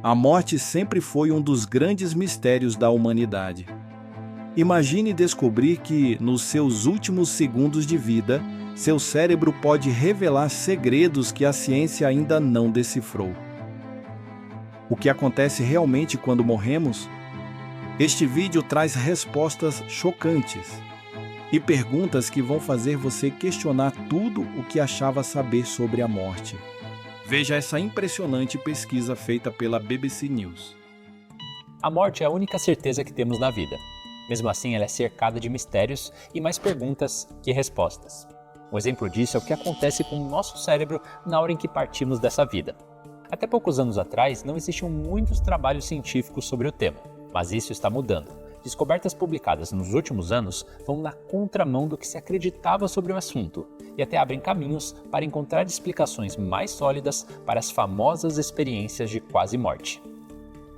A morte sempre foi um dos grandes mistérios da humanidade. Imagine descobrir que, nos seus últimos segundos de vida, seu cérebro pode revelar segredos que a ciência ainda não decifrou. O que acontece realmente quando morremos? Este vídeo traz respostas chocantes e perguntas que vão fazer você questionar tudo o que achava saber sobre a morte. Veja essa impressionante pesquisa feita pela BBC News. A morte é a única certeza que temos na vida. Mesmo assim, ela é cercada de mistérios e mais perguntas que respostas. Um exemplo disso é o que acontece com o nosso cérebro na hora em que partimos dessa vida. Até poucos anos atrás, não existiam muitos trabalhos científicos sobre o tema, mas isso está mudando. Descobertas publicadas nos últimos anos vão na contramão do que se acreditava sobre o assunto e até abrem caminhos para encontrar explicações mais sólidas para as famosas experiências de quase morte.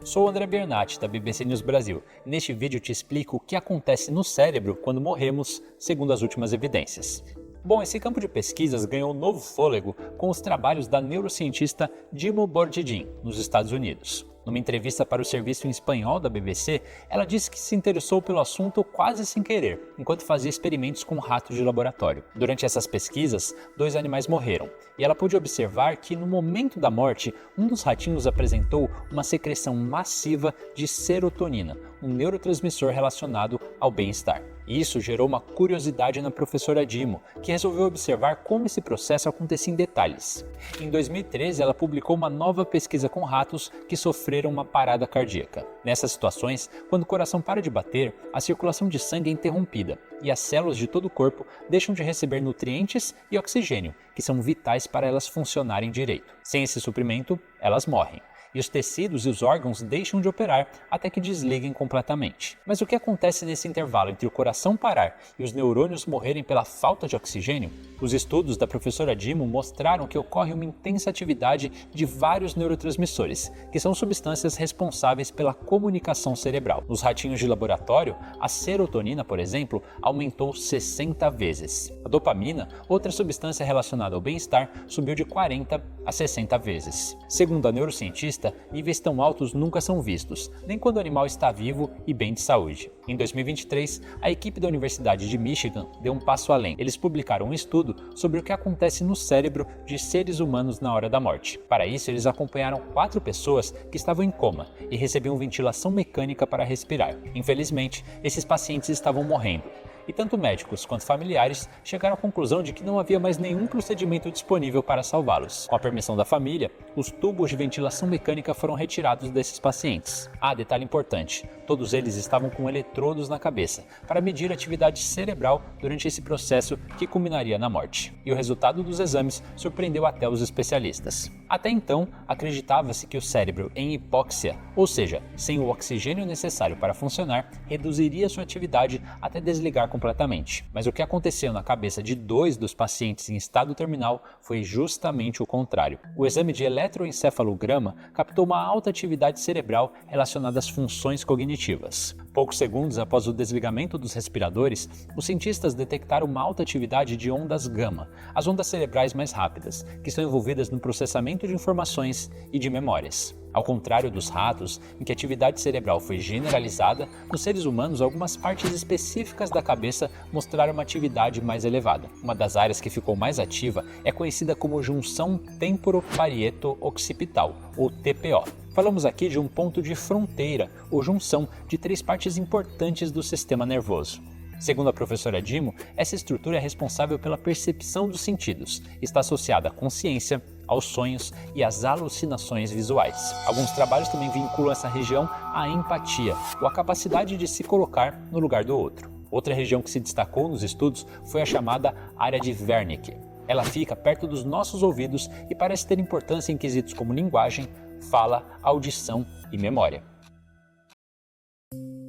Sou André Bernatti, da BBC News Brasil, e neste vídeo te explico o que acontece no cérebro quando morremos, segundo as últimas evidências. Bom, esse campo de pesquisas ganhou novo fôlego com os trabalhos da neurocientista Dimo Borgidin, nos Estados Unidos. Numa entrevista para o serviço em espanhol da BBC, ela disse que se interessou pelo assunto quase sem querer, enquanto fazia experimentos com ratos de laboratório. Durante essas pesquisas, 2 animais morreram, e ela pôde observar que no momento da morte, um dos ratinhos apresentou uma secreção massiva de serotonina, um neurotransmissor relacionado ao bem-estar. Isso gerou uma curiosidade na professora Dimo, que resolveu observar como esse processo acontecia em detalhes. Em 2013, ela publicou uma nova pesquisa com ratos que sofreram uma parada cardíaca. Nessas situações, quando o coração para de bater, a circulação de sangue é interrompida e as células de todo o corpo deixam de receber nutrientes e oxigênio, que são vitais para elas funcionarem direito. Sem esse suprimento, elas morrem. E os tecidos e os órgãos deixam de operar até que desliguem completamente. Mas o que acontece nesse intervalo entre o coração parar e os neurônios morrerem pela falta de oxigênio? Os estudos da professora Dimo mostraram que ocorre uma intensa atividade de vários neurotransmissores, que são substâncias responsáveis pela comunicação cerebral. Nos ratinhos de laboratório, a serotonina, por exemplo, aumentou 60 vezes. A dopamina, outra substância relacionada ao bem-estar, subiu de 40 a 60 vezes. Segundo a neurocientista, níveis tão altos nunca são vistos, nem quando o animal está vivo e bem de saúde. Em 2023, a equipe da Universidade de Michigan deu um passo além. Eles publicaram um estudo sobre o que acontece no cérebro de seres humanos na hora da morte. Para isso, eles acompanharam 4 pessoas que estavam em coma e recebiam ventilação mecânica para respirar. Infelizmente, esses pacientes estavam morrendo. E tanto médicos quanto familiares chegaram à conclusão de que não havia mais nenhum procedimento disponível para salvá-los. Com a permissão da família, os tubos de ventilação mecânica foram retirados desses pacientes. Ah, detalhe importante, todos eles estavam com eletrodos na cabeça para medir a atividade cerebral durante esse processo que culminaria na morte. E o resultado dos exames surpreendeu até os especialistas. Até então, acreditava-se que o cérebro em hipóxia, ou seja, sem o oxigênio necessário para funcionar, reduziria sua atividade até desligar completamente. Mas o que aconteceu na cabeça de 2 dos pacientes em estado terminal foi justamente o contrário. O exame de eletroencefalograma captou uma alta atividade cerebral relacionada às funções cognitivas. Poucos segundos após o desligamento dos respiradores, os cientistas detectaram uma alta atividade de ondas gama, as ondas cerebrais mais rápidas, que estão envolvidas no processamento de informações e de memórias. Ao contrário dos ratos, em que a atividade cerebral foi generalizada, nos seres humanos algumas partes específicas da cabeça mostraram uma atividade mais elevada. Uma das áreas que ficou mais ativa é conhecida como junção temporoparieto-occipital, ou TPO. Falamos aqui de um ponto de fronteira, ou junção, de 3 partes importantes do sistema nervoso. Segundo a professora Dimo, essa estrutura é responsável pela percepção dos sentidos, está associada à consciência, aos sonhos e às alucinações visuais. Alguns trabalhos também vinculam essa região à empatia, ou à capacidade de se colocar no lugar do outro. Outra região que se destacou nos estudos foi a chamada área de Wernicke. Ela fica perto dos nossos ouvidos e parece ter importância em quesitos como linguagem, fala, audição e memória.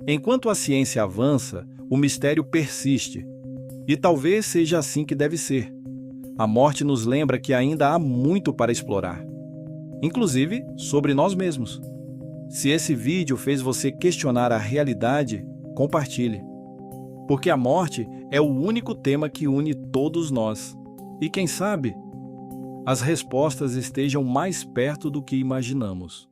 Enquanto a ciência avança, o mistério persiste. E talvez seja assim que deve ser. A morte nos lembra que ainda há muito para explorar, inclusive sobre nós mesmos. Se esse vídeo fez você questionar a realidade, compartilhe. Porque a morte é o único tema que une todos nós. E quem sabe, as respostas estejam mais perto do que imaginamos.